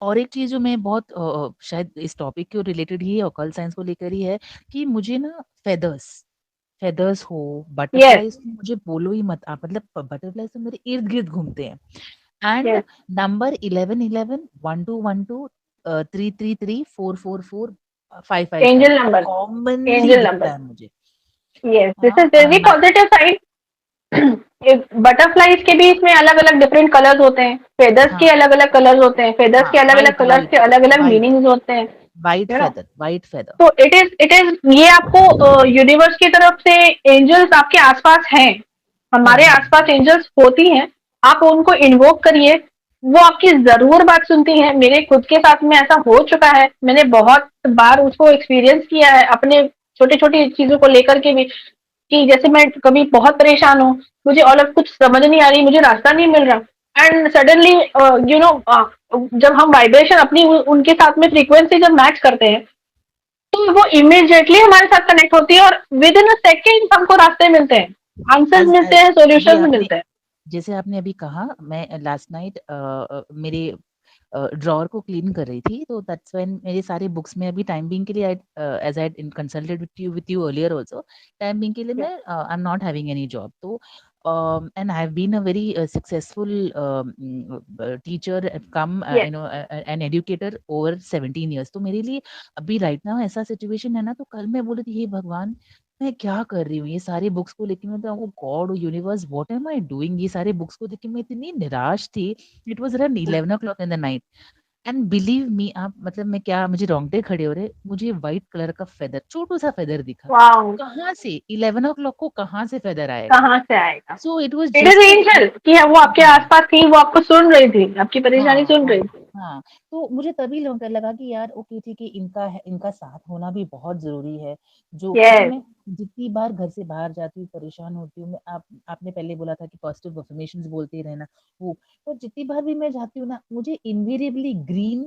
और एक चीज जो मैं बहुत शायद इस टॉपिक के रिलेटेड ही है, ऑकल्ट साइंस को लेकर ही है, कि मुझे ना फेदर्स फेदर्स हो, यस, बटरफ्लाईज तो मुझे बोलो ही मत आप, मतलब बटरफ्लाईज तो मेरे इर्द गिर्द घूमते हैं। And yes, number 1111, 1212, 333, 444, 555 angel number, commonly angel दिखता नंबर, है मुझे। यस, दिस हाँ is very positive side. Butterflies के भी इसमें अलग अलग डिफरेंट कलर्स होते हैं, फेदर्स के हाँ अलग अलग कलर्स होते हैं, फेदर्स हाँ, के अलग अलग वाइट कलर्स वाइट के अलग अलग वाइट मीनिंग्स होते हैं, white you know. Feather, white feather. तो इट इज ये आपको यूनिवर्स की तरफ से एंजल्स आपके आसपास हैं, है हमारे है आसपास एंजल्स होती हैं। आप उनको इन्वोक करिए, वो आपकी जरूर बात सुनती हैं। मेरे खुद के साथ में ऐसा हो चुका है, मैंने बहुत बार उसको एक्सपीरियंस किया है अपने छोटी छोटी चीजों को लेकर के भी, कि जैसे मैं कभी बहुत परेशान हूँ, मुझे और कुछ समझ नहीं आ रही, मुझे रास्ता नहीं मिल रहा, एंड सडनली यू नो जब हम वाइब्रेशन अपनी उनके साथ में फ्रीक्वेंसी जब मैच करते हैं, तो वो इमीडिएटली हमारे साथ कनेक्ट होती है, और विद इन अ सेकेंड हमको रास्ते मिलते हैं, आंसर्स एज मिलते एज हैं, अभी सॉल्यूशंस आपने, मिलते हैं। जैसे आपने अभी कहा, मैं लास्ट नाइट मेरे ड्रॉअर को क्लीन कर रही थी, तो दैट्स व्हेन मेरे सारे बुक्स में अभी टाइम बीइंग के लिए, as I consulted with you earlier also, time being के लिए मैं I am not having any job, तो and I have been a very successful teacher, cum yes, an educator over 17 years, तो मेरे लिए अभी राइट नाउ ऐसा situation है ना, तो कल मैं बोली थी, हे भगवान मैं क्या कर रही हूँ ये सारी बुक्स को लेके, मैं तो वो God universe what am I doing, ये सारे बुक्स को देख के मैं इतनी निराश थी। It was around 11 o'clock in the night, and believe me आप, मतलब मैं क्या, मुझे रोंगटे खड़े हो रहे, मुझे व्हाइट कलर का फेदर, छोटू सा फेदर दिखा। वाओ, कहाँ से 11 o'clock को कहाँ से फेदर आएगा? कहाँ से आएगा? So it was it is just angel कि वो आपके हाँ आसपास थी, वो आपको सुन रही थी, आपकी परेशानी हाँ सुन हाँ रही थी। हाँ, तो मुझे तभी लगा कि यार ओके ठीक है, इनका साथ होना भी बहुत जरूरी है। जो क्योंकि यस, मैं जितनी बार घर से बाहर जाती हूँ, परेशान होती हूँ, मैं आपने पहले बोला था कि पॉजिटिव अफर्मेशंस बोलते ही रहना, वो तो जितनी बार भी मैं जाती हूँ ना, मुझे invariably green,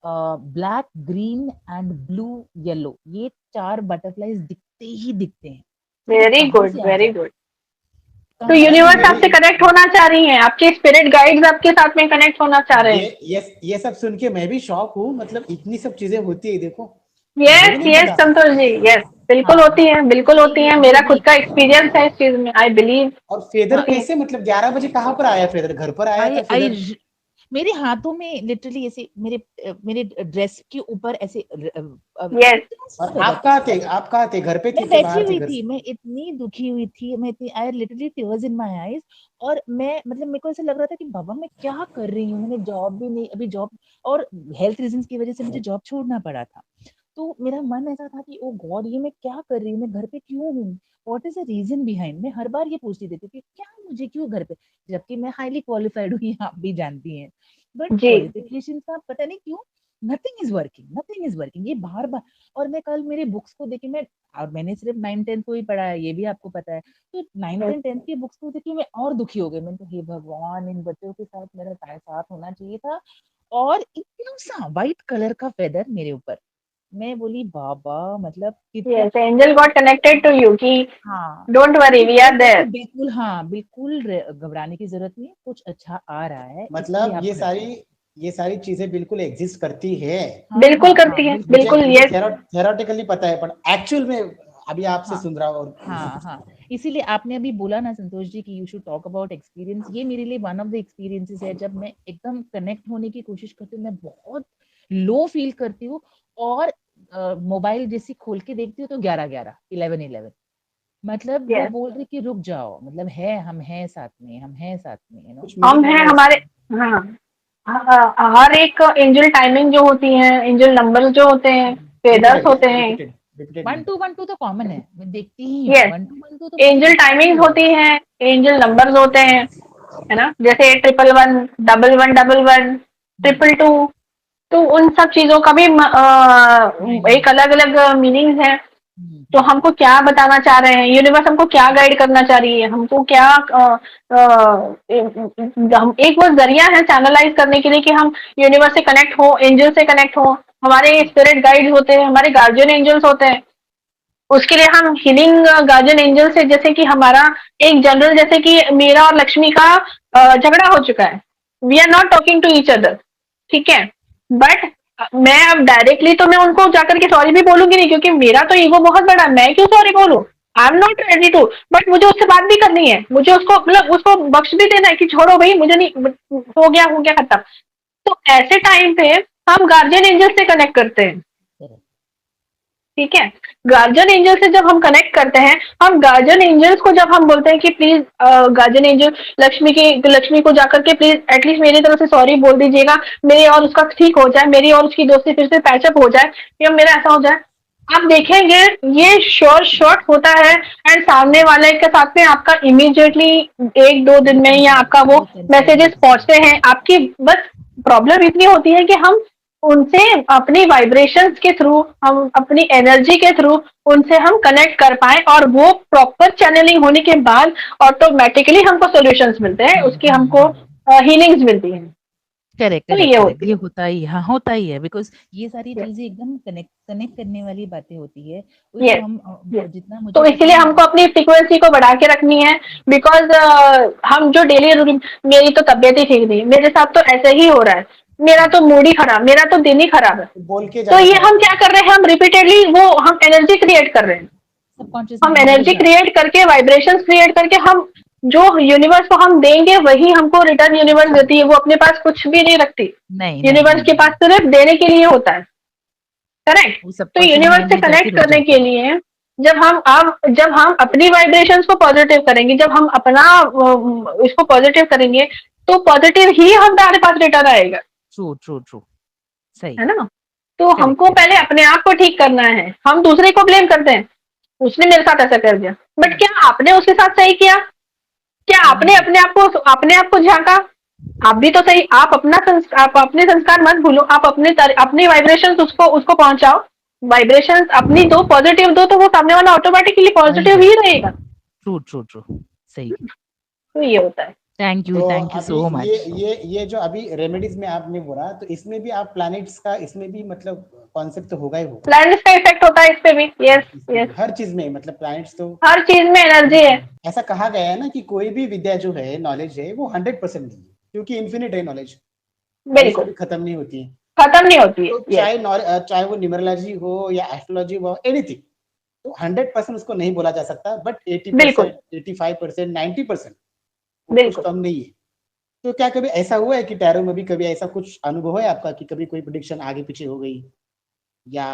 black, green and blue, yellow, ये चार बटरफ्लाईज दिखते ही दिखते हैं। फिर वो वेरी कहाँ गुड, से आ वेरी जाए, गुड। तो कहाँ से मैडम भी यूनिवर्स आ आपसे मेरी जाए। कनेक्ट होना चाह रही है, आपके स्पिरिट गाइड्स आपके साथ में कनेक्ट होना चाह रहे हैं। ये सब सुन के मैं भी शॉक हूँ, मतलब इतनी सब चीजें होती है देखो, मुझे भी यस, नहीं यस पता। संतोष जी, यस, बिल्कुल हाँ होती हाँ, है, बिल्कुल होती इसीलिए है, अभी मेरा अभी खुद का एक्सपीरियंस है इस चीज में, आई बिलीव और फेदर होती है। कैसे, मतलब 11 बजे कहाँ पर आया फेदर? घर पर आया आई था आई फेदर? मेरे हाथों में लिटरली ऐसे, मेरे ड्रेस के ऊपर ऐसे यस, इतना सा और फेदर आप था। कहाँ थे? आप कहाँ थे? घर पे मैं थे कि बैठी बाहर थे हुई घर थी, से? मैं इतनी दुखी हुई थी, मैं इतनी, I literally tears in my eyes, और मैं, मतलब मेरे को ऐसा लग रहा था कि बाबा मैं क्या कर रही हूँ, मैंने जॉब भी नहीं अभी, जॉब और हेल्थ रीजंस की वजह से मुझे जॉब छोड़ना पड़ा था। तो मेरा मन ऐसा था कि ओ गॉड ये मैं क्या कर रही हूँ, मैं घर पे क्यों हूँ, what is the reason behind, मैं हर बार ये पूछती रहती थी क्या मुझे क्यों घर पे, जबकि मैं हाईली क्वालिफाइड हूँ, ये आप भी जानती हैं, बट जी, क्वालिफिकेशन का पता नहीं क्यों, नथिंग इज वर्किंग, ये बार बार। और मैं कल मेरे बुक्स को देखी, मैं, और मैंने सिर्फ 9th 10th को ही पढ़ा है, ये भी आपको पता है, तो 9th 10th की बुक्स को देखी मैं और दुखी हो गई, मैंने तो हे भगवान इन बच्चों के साथ मेरा साथ होना चाहिए था, और इतना सा व्हाइट कलर का फेदर मेरे ऊपर, मैं बोली बाबा मतलब कितना, यस, एंजल तो गॉट कनेक्टेड टू यू कि हाँ, डोंट तो वरी, मुझे वी वो आर देख के देयर। बिल्कुल, हाँ बिल्कुल घबराने की जरूरत नहीं है, कुछ अच्छा आ रहा है, इसलिए मतलब आप घबराए। ये सारी चीजें बिल्कुल एग्जिस्ट करती है। हाँ बिल्कुल हाँ हाँ, करती है, बिल्कुल मुझे बिल्कुल, करती मुझे है। यस। थेरोटिकली पता है, पर एक्चुअल में अभी आपसे हाँ सुन रहा हूँ हाँ और हाँ, इसीलिए आपने अभी बोला ना संतोष जी कि you should talk about experience, ये मेरे लिए वन ऑफ द एक्सपीरियंसेस है, जब मैं एकदम कनेक्ट होने की कोशिश करती हूँ, मैं बहुत लो फील करती हूँ, और मोबाइल जैसे खोल के देखती हूँ तो 11 11, 11 11, मतलब वो यस, बोल रही कि रुक जाओ, मतलब है, हम हैं साथ में, हम हैं साथ में, कुछ मिल हम रहा हैं है हमारे, इसका। हाँ, हर एक एंजल टाइमिंग जो होती है, एंजल नंबर्स जो होते हैं, फेदर्स रिपीटेड होते हैं। Repeated repeated one two number. One two तो कॉमन है, मैं देखती ही हूँ, यस, 1 to 1 2 तो मुझे एंजल दिखता ही टाइमिंग्स है। होती हैं, एंजल नंबर्स होते हैं, है ना, जैसे 111, 111, हम्म 222, तो उन सब चीजों का भी एक हम्म अलग अलग मीनिंग्स है। तो हम्म हमको क्या बताना चाह रहे हैं, यूनिवर्स हमको क्या गाइड करना चाह रही है, हमको क्या हम एक वो जरिया है चैनलाइज करने के लिए कि हम यूनिवर्स से कनेक्ट हो, एंजल से कनेक्ट हो, हमारे स्पिरिट गाइड होते हैं, हमारे गार्जियन एंजल्स होते हैं। उसके लिए हम हीलिंग गार्जियन एंजल से, जैसे कि हमारा एक जनरल, जैसे कि मेरा और लक्ष्मी का झगड़ा हो चुका है, we are not talking to each other, ठीक है, बट मैं अब डायरेक्टली तो मैं उनको जाकर के सॉरी भी बोलूंगी नहीं, क्योंकि मेरा तो ईगो बहुत बड़ा, मैं क्यों सॉरी बोलूं? I am not ready to. But मुझे उससे बात भी करनी है, मुझे उसको मतलब उसको बख्श भी देना है कि छोड़ो भाई, मुझे नहीं, हो गया खत्म। तो ऐसे टाइम पे हम गार्जियन एंजल से कनेक्ट करते हैं। करेक्ट। ठीक है, गार्जियन एंजल से जब हम कनेक्ट करते हैं, हम गार्जियन एंजल्स को जब हम बोलते हैं कि प्लीज गार्जियन एंजल लक्ष्मी को जाकर के प्लीज एटलीस्ट मेरी तरफ से सॉरी बोल दीजिएगा, मेरी और उसका ठीक हो जाए, मेरी और उसकी दोस्ती फिर से पैचअप हो जाए, या मेरा ऐसा हो जाए। आप देखेंगे ये शॉर्ट होता है, एंड सामने वाले के साथ में आपका इमीडिएटली 1-2 दिन में या आपका वो वो कंसर्न हो मैसेजेस जाता है। पहुंचते हैं आपकी। बस प्रॉब्लम इतनी होती है कि हम उनसे अपनी वाइब्रेशंस के थ्रू, हम अपनी एनर्जी के थ्रू उनसे हम कनेक्ट कर पाए, और वो प्रॉपर चैनलिंग होने के बाद ऑटोमेटिकली हमको सॉल्यूशंस मिलते हैं, उसकी हमको हीलिंग्स मिलती हैं। करेक्ट, तो करेक्ट, ये करेक्ट, होती ये है। होता ही है, हाँ, होता ही है, बिकॉज़ ये सारी यस, चीज़ें एकदम कनेक्ट कनेक्ट करने वाली बातें होती है। वही यस, हम यस। जितना मुझे तो पता इसलिए है हमको अपनी फ्रीक्वेंसी को बढ़ा के रखनी है, बिकॉज हम जो डेली रूटीन, मेरी तो तबियत ही ठीक नहीं, मेरे साथ तो ऐसे ही हो रहा है, मेरा हाँ, तो मूड ही खराब, मेरा तो दिन ही खराब है। तो बोल के तो ज्यादा ये फर्क हम क्या पड़ता कर रहे हैं, हम रिपीटेडली वो हम एनर्जी क्रिएट कर रहे हैं। सबकॉन्शियस हम माइंड में वो एनर्जी जा क्रिएट करके, वाइब्रेशंस क्रिएट करके, हम जो यूनिवर्स को हम देंगे वही हमको रिटर्न यूनिवर्स अच्छा, देती है, वो अपने पास कुछ भी नहीं रखती। नहीं, नहीं, यूनिवर्स नहीं, के नहीं, पास सिर्फ देने के लिए होता है। करेक्ट। वो तो सबकॉन्शियस यूनिवर्स माइंड से में जाके कनेक्ट रुक करने जाता के है। लिए जब हम अपनी वाइब्रेशंस को पॉजिटिव करेंगे, जब हम अपना इसको पॉजिटिव करेंगे, तो पॉजिटिव ही हमारे पास रिटर्न आएगा। ट्रू, ट्रू, ट्रू, सही, है ना? तो करेक्ट, हमको करेक्ट, पहले करेक्ट। अपने आप को ठीक करना है। हम दूसरे को ब्लेम करते हैं, उसने मेरे साथ ऐसा कर दिया, बट हुँ, क्या आपने उसके साथ सही किया? क्या नहीं आपने किया। अपने आप को झांका? आप भी तो सही, आप अपने संस्कार मत भूलो, आप अपनी वाइब्रेशंस उसको उसको पहुंचाओ। वाइब्रेशंस अपनी दो, पॉजिटिव दो, तो वो सामने वाला ऑटोमेटिकली वहीं पॉजिटिव पे ही रहेगा। ट्रू, ट्रू, ट्रू, सही। तो ये होता है। तो थैंक यू अभी सो ये मच। ये ये जो अभी रेमेडीज में आपने बोला, तो इसमें भी आप प्लैनेट्स का, इसमें भी मतलब कॉन्सेप्ट तो होगा ही होगा। प्लैनेट्स का इफेक्ट होता है इस पे भी। यस, इसमें यस। भी हर चीज में मतलब प्लैनेट्स तो हर चीज में एनर्जी है। ऐसा कहा गया है ना कि कोई भी विद्या जो है, नॉलेज है, वो 100% नहीं है, क्योंकि इन्फिनिट है नॉलेज, नॉलेज बिल्कुल, कभी खत्म नहीं होती है। खत्म नहीं होती है। तो यस, चाहे वो न्यूमरोलॉजी हो या एस्ट्रोलॉजी हो, एनीथिंग, तो 100% उसको नहीं बोला जा सकता, बट बिल्कुल, 80%, 85%, 90% वो कुछ बिल्कुल। कम नहीं है। तो क्या कभी ऐसा हुआ है कि टैरो में भी कभी ऐसा कुछ अनुभव है आपका कि कभी कोई प्रिडिक्शन आगे पीछे हो गई, या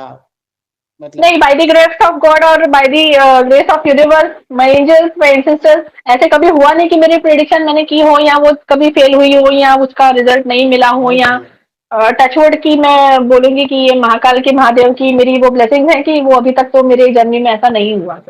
मतलब नहीं, by the grace of God और by the grace of universe, my angels, my ancestors, ऐसे कभी हुआ नहीं कि मेरी प्रिडिक्शन मैंने की हो या वो कभी फेल हुई हो या उसका रिजल्ट नहीं मिला हो, बहुत या बढ़िया। टचवुड की मैं बोलूंगी कि ये महाकाल के महादेव की मेरी वो ब्लेसिंग्स है कि वो अभी तक तो मेरे जर्नी में ऐसा नहीं हुआ।